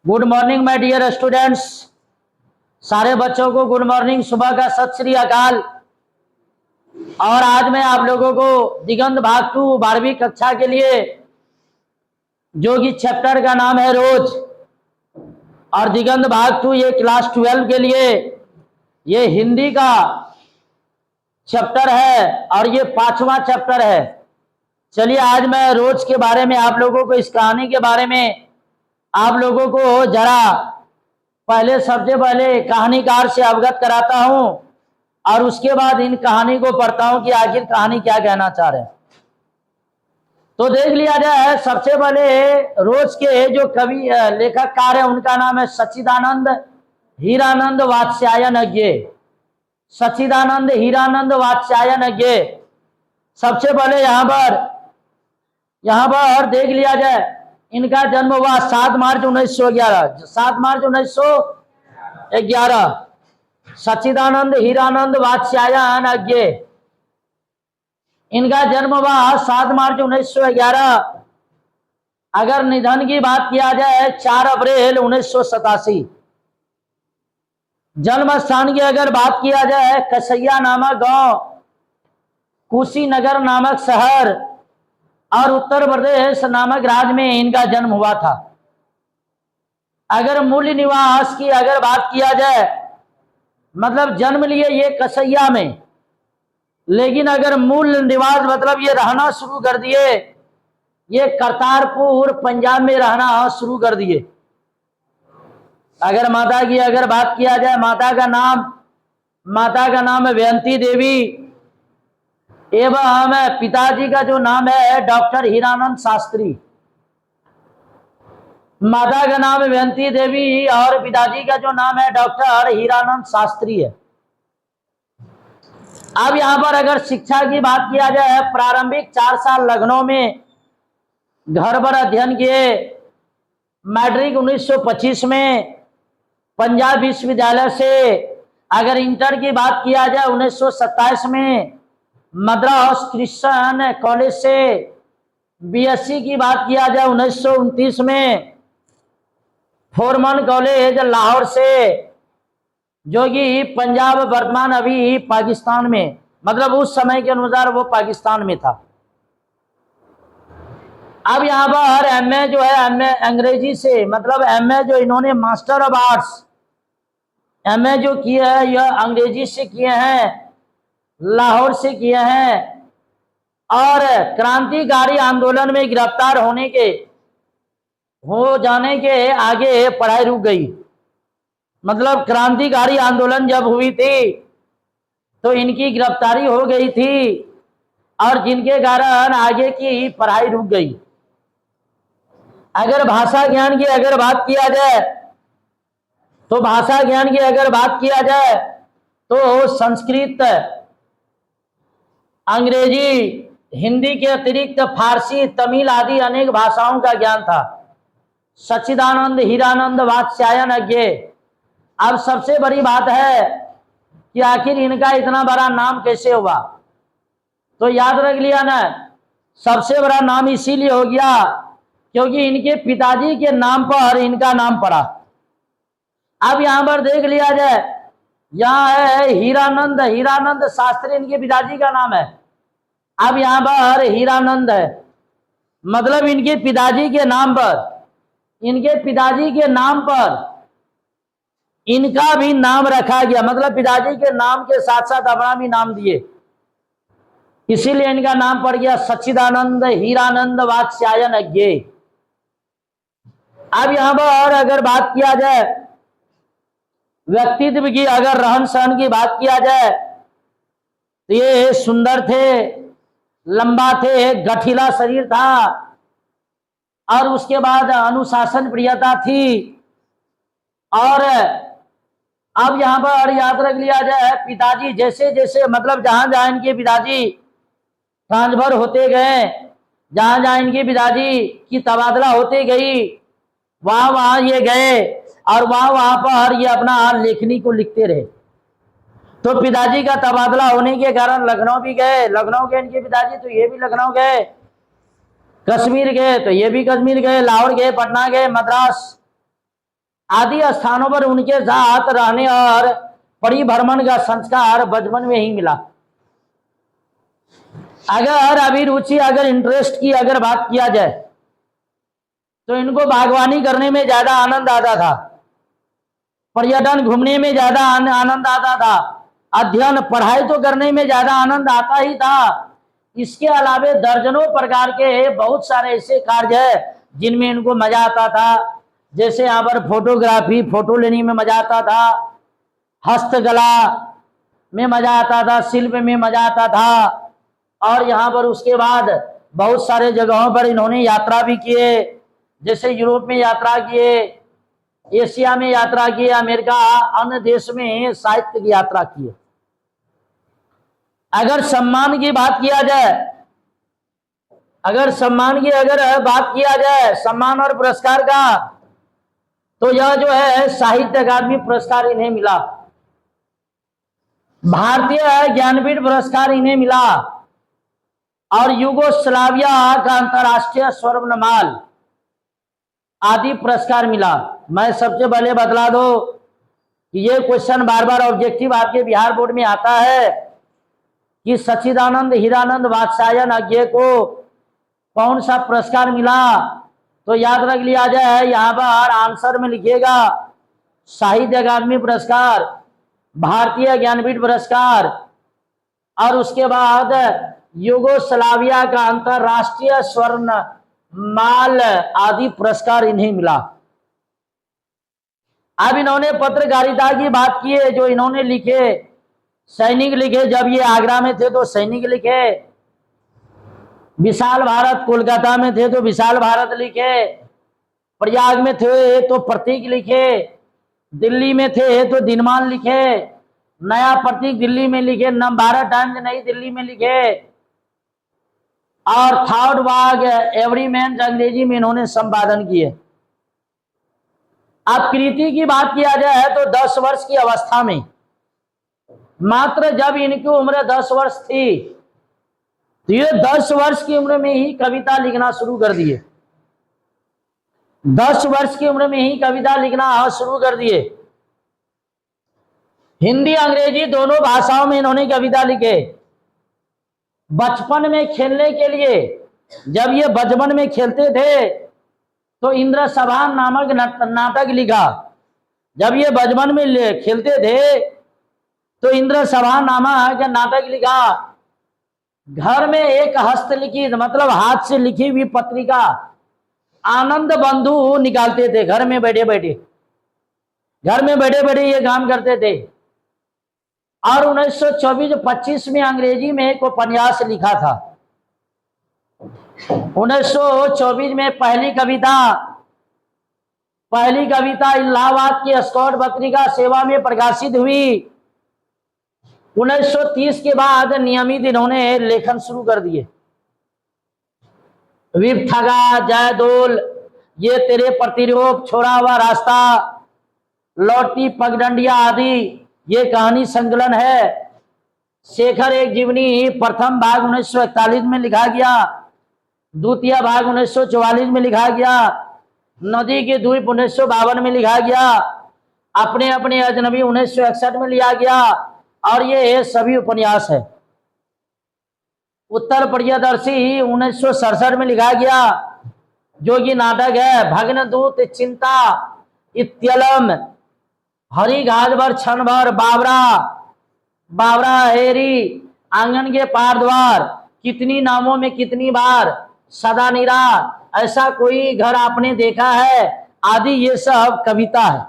Good morning my dear students. सारे बच्चों को गुड मॉर्निंग, सुबह का सत श्री अकाल। और आज मैं आप लोगों को दिगंत भाग 2 12वीं कक्षा के लिए, जो कि चैप्टर का नाम है रोज, और दिगंत भाग 2 ये क्लास 12 के लिए ये हिंदी का चैप्टर है और ये 5वां चैप्टर है। चलिए आज मैं रोज के बारे में आप लोगों को, इस कहानी के बारे में आप लोगों को जरा सबसे पहले कहानीकार से अवगत कराता हूं और उसके बाद इन कहानी को पढ़ता हूं कि आखिर कहानी क्या कहना चाह रहे हैं। तो देख लिया जाए, सबसे पहले रोज के जो कवि लेखककार है उनका नाम है सच्चिदानंद हीरानंद वात्स्यायनज्ञ। सच्चिदानंद हीरानंद वात्स्यायनज्ञ। सबसे पहले यहां पर देख लिया जाए, इनका जन्म हुआ 7 मार्च 1911। 7 मार्च 1911 सच्चिदानंद हीरानंद वात्स्यायनज्ञ, इनका जन्म हुआ 7 मार्च 1911। अगर निधन की बात किया जाए 4 अप्रैल 1987। जन्म स्थान की अगर बात किया जाए कसैया नामक गांव, कुशीनगर नामक शहर और उत्तर प्रदेश नामक राज्य में इनका जन्म हुआ था। अगर मूल निवास की अगर बात किया जाए, मतलब जन्म लिए ये कसैया में, लेकिन अगर मूल निवास मतलब ये रहना शुरू कर दिए, ये करतारपुर पंजाब में रहना शुरू कर दिए। अगर माता की अगर बात किया जाए, माता का नाम है बेंती देवी एवं पिताजी का जो नाम है डॉक्टर हीरानंद शास्त्री। माता का नाम है बेंती देवी और पिताजी का जो नाम है डॉक्टर हीरानंद शास्त्री है। अब यहां पर अगर शिक्षा की बात किया जाए, प्रारंभिक 4 साल लखनऊ में घर पर अध्ययन किए। मैट्रिक 1925 में पंजाब विश्वविद्यालय से। अगर इंटर की बात किया जाए 1927 में मद्रास क्रिश्चियन कॉलेज से। बीएससी की बात किया जाए 1929 में फोरमन कॉलेज लाहौर से, जो कि पंजाब वर्तमान अभी पाकिस्तान में, मतलब उस समय के अनुसार वो पाकिस्तान में था। अब यहाँ पर एमए जो है, एमए अंग्रेजी से, मतलब एमए जो इन्होंने मास्टर ऑफ आर्ट्स एमए जो किए हैं यह अंग्रेजी से किए हैं, लाहौर से किए हैं। और क्रांतिकारी आंदोलन में गिरफ्तार हो जाने के आगे पढ़ाई रुक गई। मतलब क्रांतिकारी आंदोलन जब हुई थी तो इनकी गिरफ्तारी हो गई थी और जिनके कारण आगे की पढ़ाई रुक गई। अगर भाषा ज्ञान की अगर बात किया जाए, तो भाषा ज्ञान की अगर बात किया जाए तो संस्कृत, अंग्रेजी, हिंदी के अतिरिक्त फारसी, तमिल आदि अनेक भाषाओं का ज्ञान था। सच्चिदानंद हीरानंद वात्स्यायनज्ञ। अब सबसे बड़ी बात है कि आखिर इनका इतना बड़ा नाम कैसे हुआ। तो याद रख लिया ना, सबसे बड़ा नाम इसीलिए हो गया क्योंकि इनके पिताजी के नाम पर इनका नाम पड़ा। अब यहां पर देख लिया जाए, यहां है हीरानंद शास्त्री इनके पिताजी का नाम है। अब यहां पर हीरानंद है, मतलब इनके पिताजी के नाम पर इनका भी नाम रखा गया, मतलब पिताजी के नाम के साथ साथ अपना भी नाम दिए, इसीलिए इनका नाम पड़ गया सच्चिदानंद हीरानंद वात्स्यायनज्ञ। अब यहां पर अगर बात किया जाए व्यक्तित्व की, अगर रहन सहन की बात किया जाए तो ये सुंदर थे, लंबा थे, गठीला शरीर था और उसके बाद अनुशासन प्रियता थी। और अब यहां पर याद रख लिया जाए, पिताजी जैसे जैसे, मतलब जहां जहां इनके पिताजी ट्रांसफर होते गए, जहां जहां इनके पिताजी की तबादला होती गई, वहां ये गए और वहां पर ये अपना लेखनी को लिखते रहे। तो पिताजी का तबादला होने के कारण लखनऊ भी गए, लखनऊ गए इनके पिताजी तो ये भी लखनऊ गए, कश्मीर गए तो ये भी कश्मीर गए, लाहौर गए, पटना गए, मद्रास आदि स्थानों पर उनके साथ रहने और परिभ्रमण का संस्कार बचपन में ही मिला। अगर अभिरुचि, अगर इंटरेस्ट की अगर बात किया जाए तो इनको बागवानी करने में ज्यादा आनंद आता था, पर्यटन घूमने में ज्यादा आनंद आता था, अध्ययन पढ़ाई तो करने में ज्यादा आनंद आता ही था। इसके अलावा दर्जनों प्रकार के बहुत सारे ऐसे कार्य है जिनमें इनको मजा आता था। जैसे यहाँ पर फोटोग्राफी, फोटो लेने में मजा आता था, हस्तकला में मजा आता था, शिल्प में मजा आता था। और यहाँ पर उसके बाद बहुत सारे जगहों पर इन्होंने यात्रा भी किए, जैसे यूरोप में यात्रा किए, एशिया में यात्रा की, अमेरिका, अन्य देश में साहित्य की यात्रा की। अगर सम्मान की बात किया जाए, बात किया जाए सम्मान और पुरस्कार का, तो यह जो है साहित्य अकादमी पुरस्कार इन्हें मिला, भारतीय ज्ञानपीठ पुरस्कार इन्हें मिला, और युगोस्लाविया का अंतरराष्ट्रीय स्वर्णमाल आदि पुरस्कार मिला। मैं सबसे पहले बतला दो कि ये क्वेश्चन बार बार ऑब्जेक्टिव आपके बिहार बोर्ड में आता है कि सच्चिदानंद हीरानंद वात्स्यायन अज्ञे को कौन सा पुरस्कार मिला, तो याद रख लिया जाए, यहाँ पर आंसर में लिखिएगा साहित्य अकादमी पुरस्कार, भारतीय ज्ञानपीठ पुरस्कार, और उसके बाद युगोस्लाविया का अंतरराष्ट्रीय स्वर्ण माल आदि पुरस्कार इन्हें मिला। अब इन्होंने पत्रकारिता की बात की है, जो इन्होंने लिखे, सैनिक लिखे, जब ये आगरा में थे तो सैनिक लिखे, विशाल भारत कोलकाता में थे तो विशाल भारत लिखे, प्रयाग में थे तो प्रतीक लिखे, दिल्ली में थे तो दिनमान लिखे, नया प्रतीक दिल्ली में लिखे, नवभारत टाइम्स नई दिल्ली में लिखे, और थर्ड वाग एवरीमैन अंग्रेजी में इन्होंने संपादन किए। अब कृति की बात किया जाए तो 10 वर्ष की अवस्था में, मात्र जब इनकी उम्र 10 वर्ष थी, तो ये 10 वर्ष की उम्र में ही कविता लिखना शुरू कर दिए। 10 वर्ष की उम्र में ही कविता लिखना शुरू कर दिए। हिंदी अंग्रेजी दोनों भाषाओं में इन्होंने कविता लिखे। बचपन में खेलने के लिए, जब ये बचपन में खेलते थे तो इंद्र सभा नामक नाटक लिखा। जब ये बचपन में खेलते थे तो इंद्र सभा नामक नाटक लिखा। घर में एक हस्तलिखित, मतलब हाथ से लिखी हुई पत्रिका आनंद बंधु निकालते थे। घर में बैठे बैठे ये काम करते थे। और 1924-25 में अंग्रेजी में एक उपन्यास लिखा था। 1924 में पहली कविता इलाहाबाद की स्कॉट पत्रिका सेवा में प्रकाशित हुई। 1930 के बाद नियमित इन्होंने लेखन शुरू कर दिए। विपथगा, जयदोल, ये तेरे प्रतिरूप, छोड़ा हुआ रास्ता, लौटी पगडंडिया आदि ये कहानी संकलन है। शेखर एक जीवनी प्रथम भाग 1941 में लिखा गया, द्वितीय भाग 1944 में लिखा गया, नदी के द्वीप 1952 में लिखा गया, अपने अपने अजनबी 1961 में लिया गया, और ये सभी उपन्यास है। उत्तर प्रियदर्शी 1967 में लिखा गया, जो कि नाटक है। भग्नदूत, चिंता, इत्यलम, हरी घाट भर क्षण भर, बावरा हेरी, आंगन के पार द्वार, कितनी नामों में कितनी बार, सदा निरा, ऐसा कोई घर आपने देखा है आदि, ये सब कविता है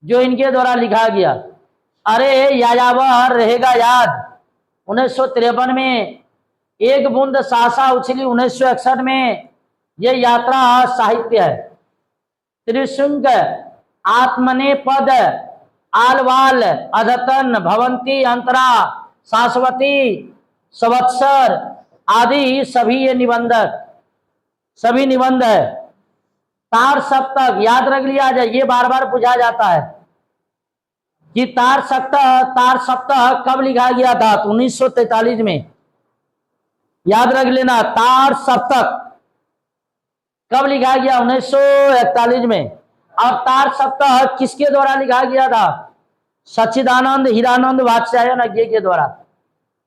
जो इनके द्वारा लिखा गया। अरे यायावर रहेगा याद 1953 में, एक बूंद सासा उछली 1961 में, ये यात्रा साहित्य है। त्रिशृंग, आत्मने पद, आलवाल, अधतन, भवंती, अंतरा, शाश्वती, संवत्सर आदि सभी ये सभी निबंध है। तार सप्तक याद रख लिया जाए, ये बार बार पूछा जाता है कि तार सप्तक कब लिखा गया था, तो 1943 में। याद रख लेना, तार सप्तक कब लिखा गया, 1941 में। अवतार सप्ताह किसके द्वारा लिखा गया था? सच्चिदानंद हीरानंद वात्स्यायन के द्वारा।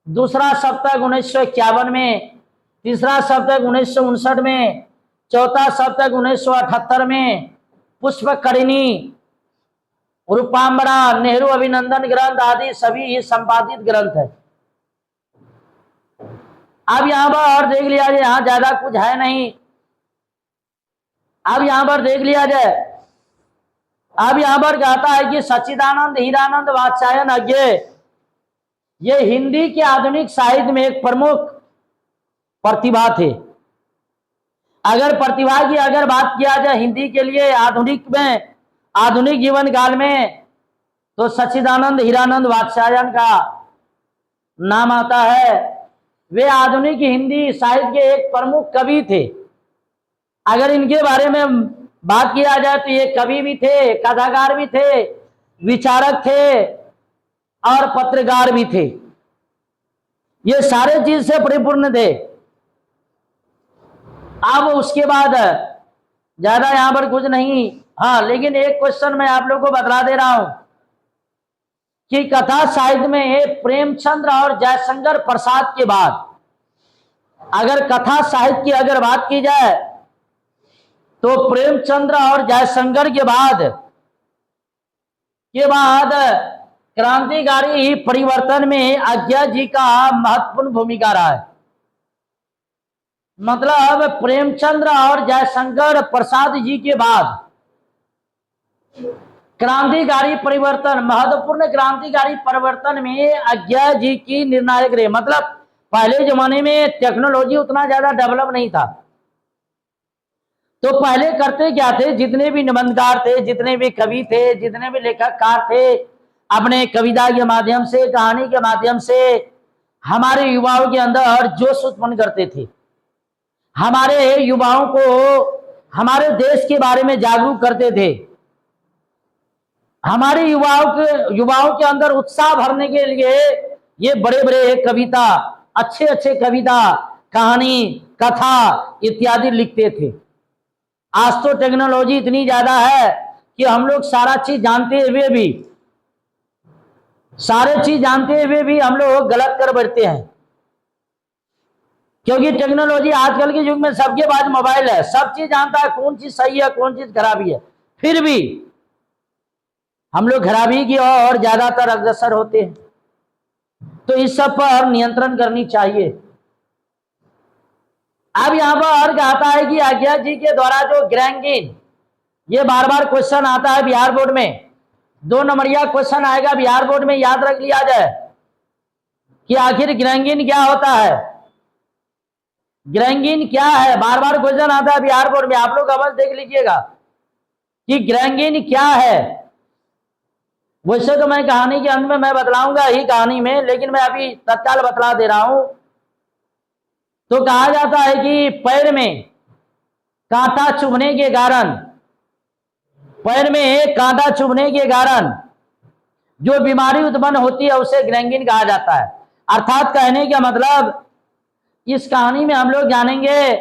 दूसरा सप्तक 1951 में, तीसरा सप्तक 1959 में, चौथा सप्तक 1978 में, पुष्पकरिणी, रूपांबरा, नेहरू अभिनंदन ग्रंथ आदि सभी ही संपादित ग्रंथ है। अब यहां पर और देख लिया जाए, यहां ज्यादा कुछ है नहीं। अब यहां पर देख लिया जाए, अब यहां पर कहता है कि सच्चिदानंद हीरानंद वात्स्यायन ये हिंदी के आधुनिक साहित्य में एक प्रमुख प्रतिभा थे। अगर प्रतिभा की अगर बात किया जाए हिंदी के लिए आधुनिक जीवन काल में, तो सच्चिदानंद हीरानंद वात्स्यायन का नाम आता है। वे आधुनिक हिंदी साहित्य के एक प्रमुख कवि थे। अगर इनके बारे में बात किया जाए तो ये कवि भी थे, कथाकार भी थे, विचारक थे और पत्रकार भी थे। ये सारे चीज से परिपूर्ण थे। अब उसके बाद ज्यादा यहां पर कुछ नहीं। हाँ, लेकिन एक क्वेश्चन मैं आप लोगों को बता दे रहा हूं कि कथा साहित्य में प्रेमचंद्र और जयशंकर प्रसाद के बाद, अगर कथा साहित्य की अगर बात की जाए तो प्रेमचंद्र और जयशंकर के बाद क्रांतिकारी परिवर्तन में आज्ञा जी का महत्वपूर्ण भूमिका रहा है। मतलब प्रेमचंद्र और जयशंकर प्रसाद जी के बाद क्रांतिकारी परिवर्तन, महत्वपूर्ण क्रांतिकारी परिवर्तन में आज्ञा जी की निर्णायक रहे। मतलब पहले जमाने में टेक्नोलॉजी उतना ज्यादा डेवलप नहीं था, तो पहले करते क्या थे, जितने भी निबंधकार थे, जितने भी कवि थे, जितने भी लेखककार थे, अपने कविता के माध्यम से, कहानी के माध्यम से हमारे युवाओं के अंदर जोश उत्पन्न करते थे। हमारे युवाओं को हमारे देश के बारे में जागरूक करते थे। हमारे युवाओं के अंदर उत्साह भरने के लिए ये बड़े बड़े कविता, अच्छे अच्छे कविता, कहानी, कथा इत्यादि लिखते थे। आज तो टेक्नोलॉजी इतनी ज्यादा है कि हम लोग सारा चीज जानते हुए भी हम लोग गलत कर बैठते हैं। क्योंकि टेक्नोलॉजी आजकल के युग में सबके पास मोबाइल है, सब चीज जानता है कौन चीज सही है, कौन चीज खराबी है। फिर भी हम लोग खराबी की और ज्यादातर अग्रसर होते हैं। तो इस सब पर नियंत्रण करनी चाहिए। अब यहां पर कहता है कि आज्ञा जी के द्वारा जो ग्रैंगिन, ये बार बार क्वेश्चन आता है बिहार बोर्ड में, 2 नंबरिया क्वेश्चन आएगा बिहार बोर्ड में, याद रख लिया जाए कि आखिर ग्रैंगिन क्या होता है। ग्रैंगिन क्या है, बार बार क्वेश्चन आता है बिहार बोर्ड में। आप लोग अवश्य देख लीजिएगा कि ग्रैंगिन क्या है। वैसे तो मैं कहानी के अंत में मैं बतलाऊंगा ही कहानी में, लेकिन मैं अभी तत्काल बतला दे रहा हूं। तो कहा जाता है कि पैर में कांटा चुभने के कारण जो बीमारी उत्पन्न होती है उसे ग्रैंगिन कहा जाता है। अर्थात कहने का मतलब, इस कहानी में हम लोग जानेंगे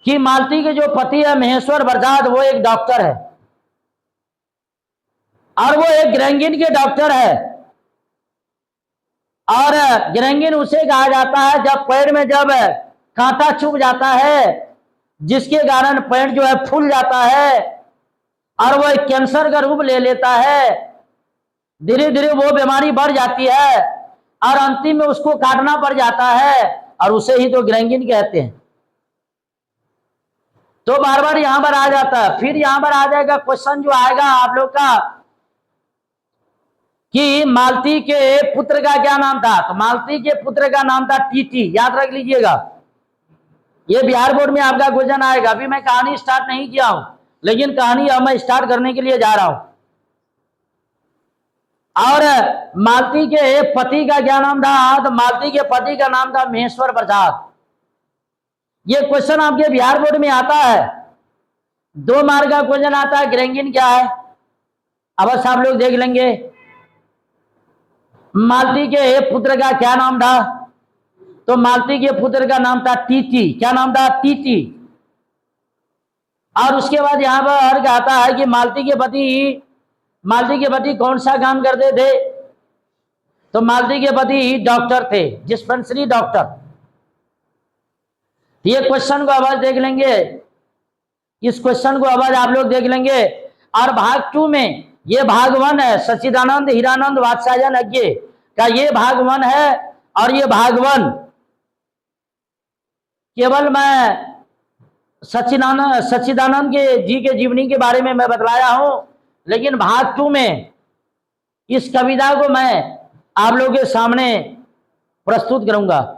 कि मालती के जो पति है महेश्वर प्रसाद, वो एक डॉक्टर है और वो एक ग्रैंगिन के डॉक्टर है। और ग्रैंगिन उसे कहा जाता है जब पैर में जब कांटा चुभ जाता है, जिसके कारण पैर जो है फूल जाता है और वो एक कैंसर का रूप ले लेता है। धीरे धीरे वो बीमारी बढ़ जाती है और अंतिम में उसको काटना पड़ जाता है, और उसे ही तो ग्रैंगिन कहते हैं। तो बार बार यहां पर आ जाता है। फिर यहां पर आ जाएगा क्वेश्चन जो आएगा आप लोग का कि मालती के पुत्र का क्या नाम था। तो मालती के पुत्र का नाम था टीटी, याद रख लीजिएगा। ये बिहार बोर्ड में आपका क्वेश्चन आएगा। अभी मैं कहानी स्टार्ट नहीं किया हूं, लेकिन कहानी अब मैं स्टार्ट करने के लिए जा रहा हूं। और मालती के पति का क्या नाम था, तो मालती के पति का नाम था महेश्वर प्रसाद। ये क्वेश्चन आपके बिहार बोर्ड में आता है, 2 मार्क का क्वेश्चन आता है। ग्रैंगिन क्या है अब आप लोग देख लेंगे। मालती के पुत्र का क्या नाम था, तो मालती के पुत्र का नाम था टीटी। क्या नाम था, टीटी। और उसके बाद यहाँ पर कहता है कि मालती के पति कौन सा काम करते थे? तो मालती के पति डॉक्टर थे, डिस्पेंसरी डॉक्टर। ये क्वेश्चन को आवाज देख लेंगे, इस क्वेश्चन को आवाज आप लोग देख लेंगे। और भाग 2 में, ये भाग 1 है, सच्चिदानंद हीरानंद वात्स्यायन यज्ञ का ये भाग 1 है। और ये भाग 1 केवल मैं सच्चिदानंद के जी के जीवनी के बारे में मैं बतलाया हूं, लेकिन भाग 2 में इस कविता को मैं आप लोगों के सामने प्रस्तुत करूंगा।